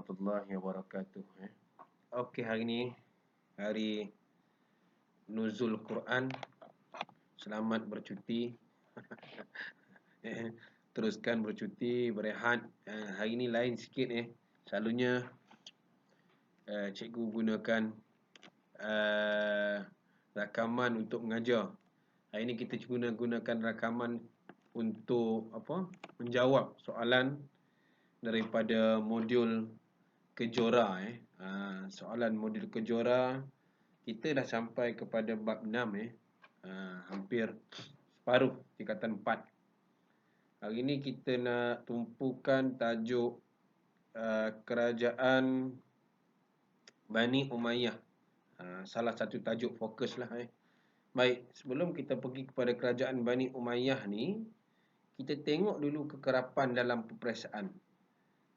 warahmatullahi wabarakatuh. Okey, hari ni hari nuzul Quran. Selamat bercuti. Teruskan bercuti, berehat. Hari ni lain sikit. Selalunya cikgu gunakan rakaman untuk mengajar. Hari ni kita gunakan rakaman untuk menjawab soalan daripada modul Kejora. Soalan modul Kejora kita dah sampai kepada bab 6. Hampir separuh tingkatan 4. Hari ni kita nak tumpukan tajuk kerajaan Bani Umayyah. Salah satu tajuk fokus lah. Baik, sebelum kita pergi kepada kerajaan Bani Umayyah ni, kita tengok dulu kekerapan dalam peperiksaan.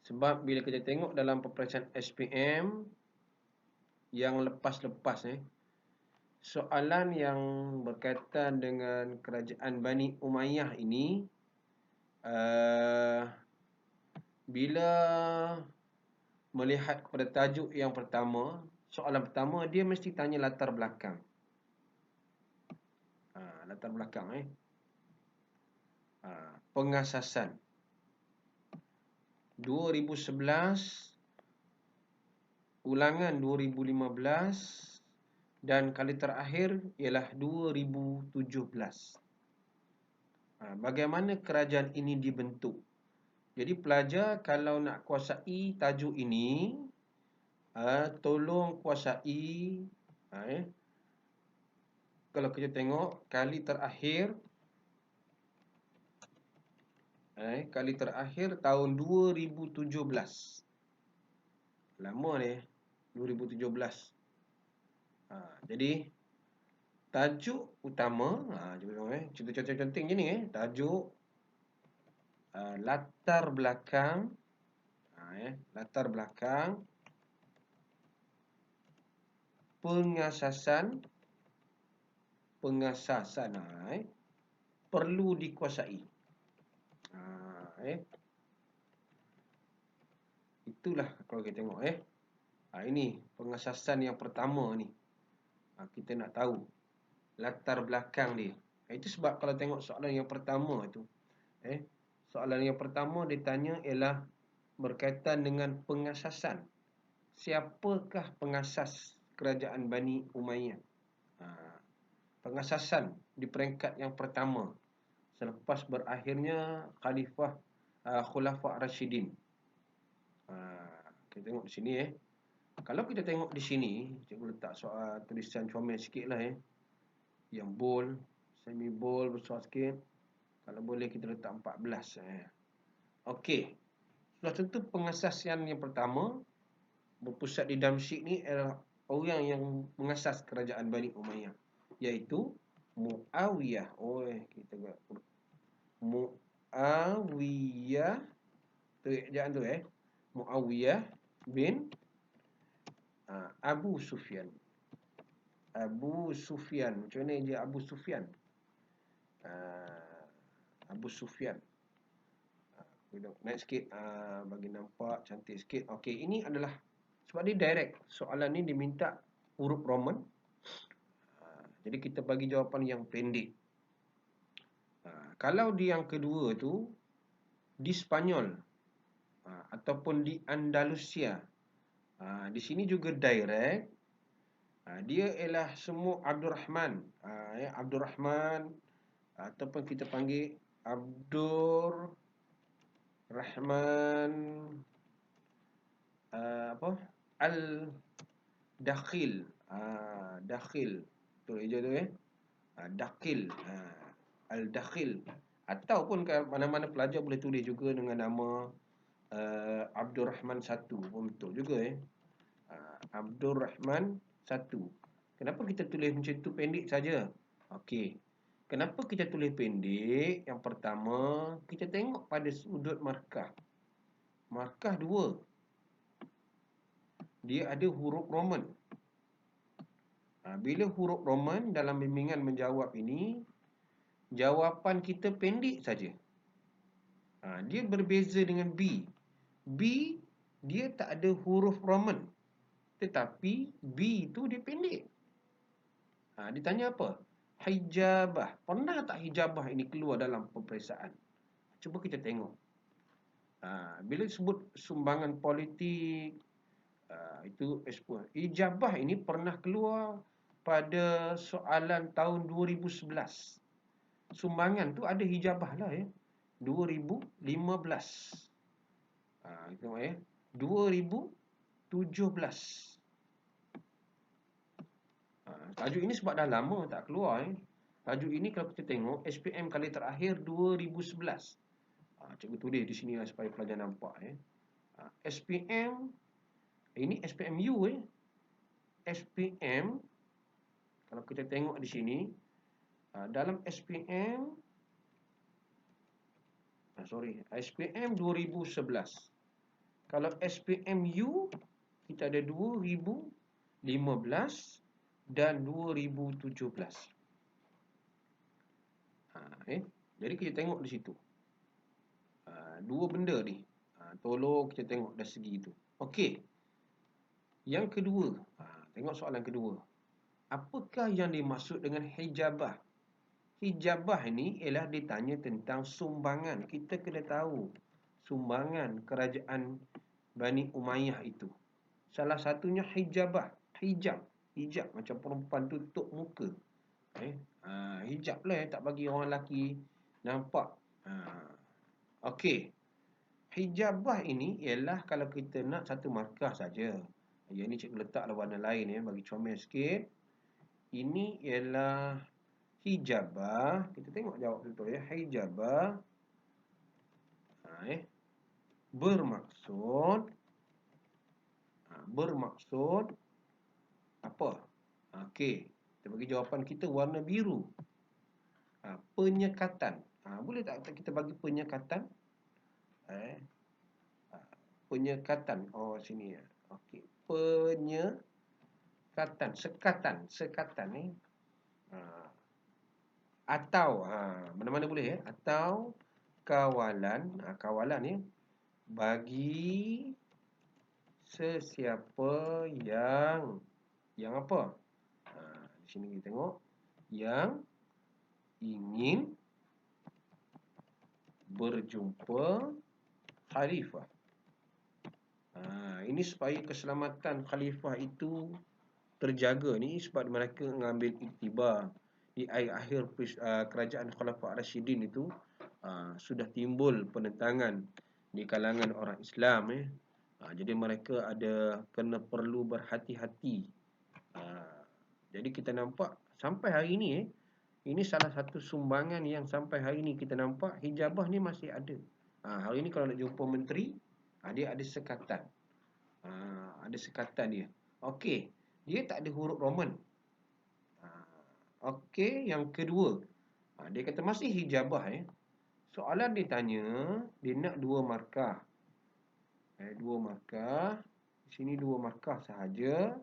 Sebab bila kita tengok dalam peperiksaan SPM yang lepas-lepas, soalan yang berkaitan dengan kerajaan Bani Umayyah ini, bila melihat kepada tajuk yang pertama, soalan pertama dia mesti tanya latar belakang. Latar belakang. Pengasasan 2011, ulangan 2015 dan kali terakhir ialah 2017. Bagaimana kerajaan ini dibentuk? Jadi pelajar kalau nak kuasai tajuk ini, tolong kuasai. Kalau kita tengok kali terakhir tahun 2017. Lama ni 2017. Jadi tajuk utama, contoh-contoh penting je ni. Tajuk latar belakang, latar belakang pengasasan perlu dikuasai. Itulah kalau kita tengok. Ini pengasasan yang pertama ni. Kita nak tahu latar belakang dia. Itu sebab kalau tengok soalan yang pertama tu, soalan yang pertama dia tanya ialah berkaitan dengan pengasasan. Siapakah pengasas kerajaan Bani Umayyah? Pengasasan di peringkat yang pertama selepas berakhirnya Khalifah Khulafa' Rashidin. Kita tengok di sini. Kalau kita tengok di sini, cikgu letak soal tulisan comel sikit lah. Yang bold, semi bold, besar sikit. Kalau boleh kita letak 14. Okey. Sudah tentu pengasasan yang pertama berpusat di Damsyik ni adalah orang yang mengasas kerajaan Bani Umayyah, iaitu Muawiyah. Kita buat Muawiyah. Jangan tu. Muawiyah bin Abu Sufyan. Abu Sufyan. Macam mana dia Abu Sufyan? Abu Sufyan. Naik sikit bagi nampak cantik sikit. Okey, ini adalah sebab dia direct. Soalan ni diminta huruf Roman. Jadi kita bagi jawapan yang pendek. Kalau di yang kedua tu di Spanyol ataupun di Andalusia, di sini juga direct. Dia ialah semua Abdul Rahman. Abdul Rahman ataupun kita panggil Abdul Rahman Al-Dakhil. Dakhil. Tu hijau tu. Dakhil. Al-Dakhil. Ataupun mana-mana pelajar boleh tulis juga dengan nama Abdul Rahman 1 pun betul juga. Abdul Rahman 1. Kenapa kita tulis macam tu pendek saja? Okey. Kenapa kita tulis pendek? Yang pertama, kita tengok pada sudut markah. Markah 2. Dia ada huruf Roman. Bila huruf Roman dalam bimbingan menjawab ini, jawapan kita pendek saja. Dia berbeza dengan B. B dia tak ada huruf Roman. Tetapi B tu dia pendek. Dia tanya apa? Hijabah. Pernah tak hijabah ini keluar dalam peperiksaan? Cuba kita tengok. Bila sebut sumbangan politik, itu expose. Hijabah ini pernah keluar pada soalan tahun 2011. Sumbangan tu ada hijabah lah ya. 2015. Kita tengok ya. 2017. Tajuk ini sebab dah lama tak keluar ya. Tajuk ini kalau kita tengok SPM kali terakhir 2011. Cikgu tulis di sini lah supaya pelajar nampak ya. SPM ini SPMU ya. SPM kalau kita tengok di sini dalam SPM SPM 2011. Kalau SPMU kita ada 2015 dan 2017. Jadi kita tengok di situ. Dua benda ni. Tolong kita tengok dari segi itu. Okey. Yang kedua, tengok soalan kedua. Apakah yang dimaksud dengan hijabah? Hijabah ini ialah ditanya tentang sumbangan. Kita kena tahu sumbangan kerajaan Bani Umayyah itu. Salah satunya hijabah. Hijab macam perempuan tutup muka. Hijab lah tak bagi orang lelaki nampak. Okey. Hijabah ini ialah kalau kita nak satu markah saja. Yang ni cikgu letaklah warna lain ya bagi comel sikit. Ini ialah hijabah. Kita tengok jawab betul ya. Hijabah bermaksud apa? Okey. Kita bagi jawapan kita warna biru. Penyekatan. Boleh tak kita bagi penyekatan? Penyekatan. Oh, sini ya. Okey. Penyekatan. Sekatan ni. Atau mana-mana boleh ya. Atau kawalan. Kawalan ni bagi sesiapa yang apa? Di sini kita tengok yang ingin berjumpa khalifah. Ini supaya keselamatan khalifah itu terjaga ni sebab mereka mengambil iktibar di akhir kerajaan Khulafaur Rasyidin itu sudah timbul penentangan di kalangan orang Islam jadi mereka perlu berhati-hati. Jadi kita nampak sampai hari ini ini salah satu sumbangan yang sampai hari ini kita nampak hijabah ni masih ada. Hari ini kalau nak jumpa menteri, dia ada sekatan. Ada sekatan dia. Okey, dia tak ada huruf Roman. Okey, yang kedua. Dia kata masih hijabah Soalan dia tanya, dia nak 2 markah. 2 markah. Di sini 2 markah sahaja.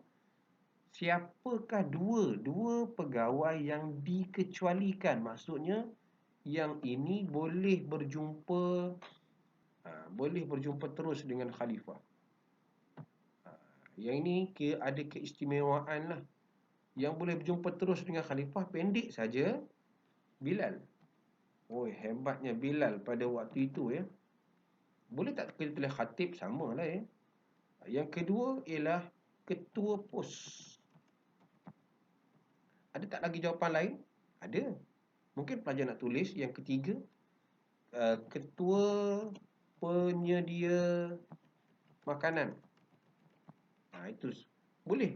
Siapakah dua pegawai yang dikecualikan? Maksudnya yang ini boleh berjumpa terus dengan khalifah. Yang ini ada keistimewaan lah. Yang boleh berjumpa terus dengan khalifah pendek saja Bilal. Hebatnya Bilal pada waktu itu Boleh tak kita tulis khatib sama lah Yang kedua ialah ketua pos. Ada tak lagi jawapan lain? Ada. Mungkin pelajar nak tulis yang ketiga ketua penyedia makanan. Itu boleh.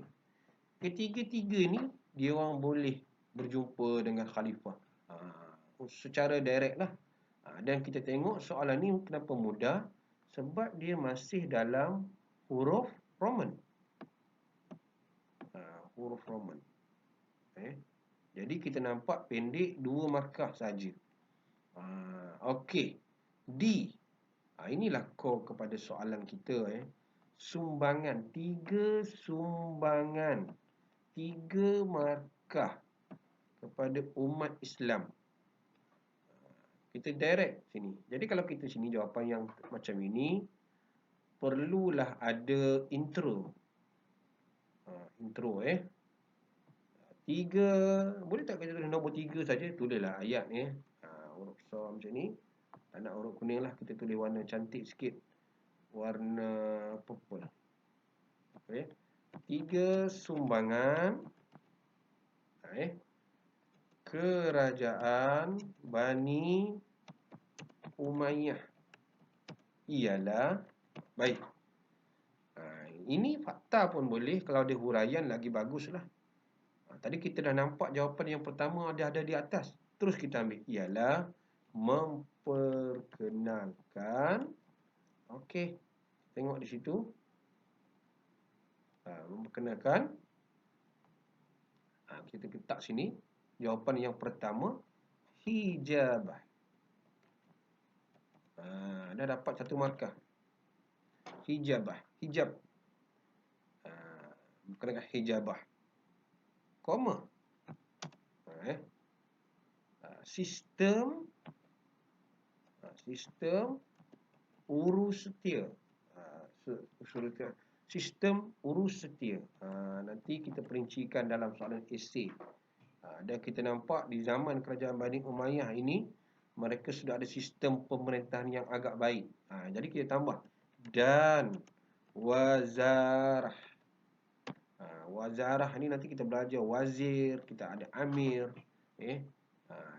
Ketiga-tiga ni dia orang boleh berjumpa dengan khalifah secara direct lah. Dan kita tengok soalan ni kenapa mudah? Sebab dia masih dalam huruf Roman. Huruf Roman. Jadi kita nampak pendek 2 markah saja. Okey. D. Inilah core kepada soalan kita Sumbangan. 3 sumbangan. 3 markah kepada umat Islam. Kita direct sini. Jadi kalau kita sini jawapan yang macam ini, perlulah ada intro. Intro 3, boleh tak kita tulis nombor 3 saja, tulislah ayat ni. Huruf besar macam ni. Tak nak huruf kuning lah, kita tulis warna cantik sikit, warna purple. Okey. 3 sumbangan kerajaan Bani Umayyah ialah, baik. Ini fakta pun boleh, kalau ada huraian lagi baguslah. Tadi kita dah nampak jawapan yang pertama ada di atas. Terus kita ambil, ialah memperkenalkan. Okey, tengok di situ. Memperkenalkan. Kita letak sini. Jawapan yang pertama, hijabah. Dah dapat satu markah. Hijabah, hijab. Memperkenalkan hijabah. Koma. Sistem urus setia. Sistem urus setia. Nanti kita perincikan dalam soalan esei. Dan kita nampak di zaman kerajaan Bani Umayyah ini, mereka sudah ada sistem pemerintahan yang agak baik. Jadi kita tambah dan wazarah. Wazarah ni nanti kita belajar wazir, kita ada amir.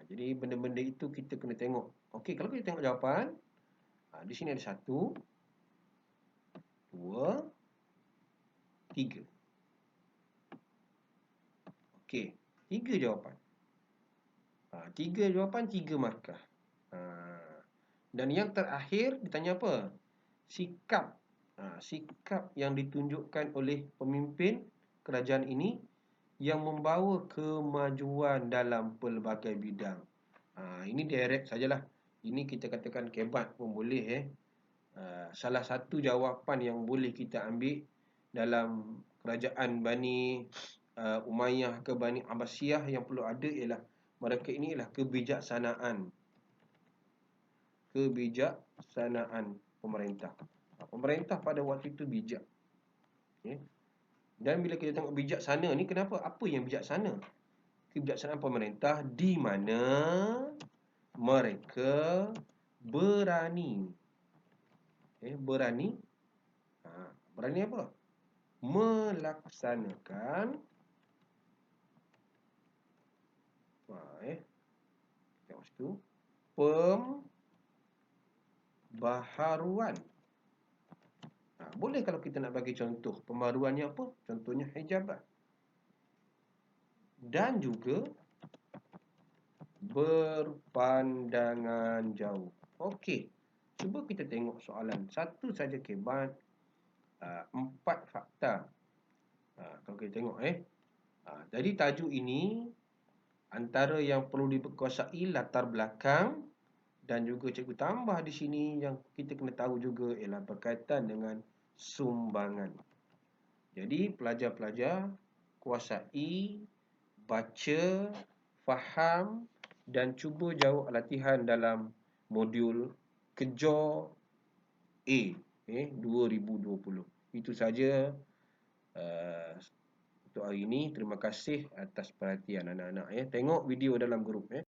Jadi benda-benda itu kita kena tengok. Okey, kalau kita tengok jawapan, di sini ada 1, 2, 3. Okey, 3 jawapan. 3 jawapan, 3 markah. Dan yang terakhir ditanya apa? Sikap. Sikap yang ditunjukkan oleh pemimpin kerajaan ini yang membawa kemajuan dalam pelbagai bidang. Ini direct sajalah. Ini kita katakan kebat pun boleh. Salah satu jawapan yang boleh kita ambil dalam kerajaan Bani Umayyah ke Bani Abbasiyah yang perlu ada ialah mereka ini ialah kebijaksanaan pemerintah. Pemerintah pada waktu itu bijak. Dan bila kita tengok bijaksana ni, kenapa? Apa yang bijaksana? Kebijaksanaan pemerintah di mana mereka berani. Berani. Berani apa? Melaksanakan tengok situ, pembaharuan. Boleh kalau kita nak bagi contoh pembaharuannya apa? Contohnya hijabah. Dan juga berpandangan jauh. Okey, cuba kita tengok soalan. Satu saja kebat, 4 fakta. Kalau kita tengok jadi tajuk ini antara yang perlu diperkuasai latar belakang, dan juga cikgu tambah di sini yang kita kena tahu juga ialah berkaitan dengan sumbangan. Jadi pelajar-pelajar kuasai baca, faham dan cuba jawab latihan dalam modul Kejoh A 2020. Itu saja untuk hari ini. Terima kasih atas perhatian anak-anak. Tengok video dalam grup.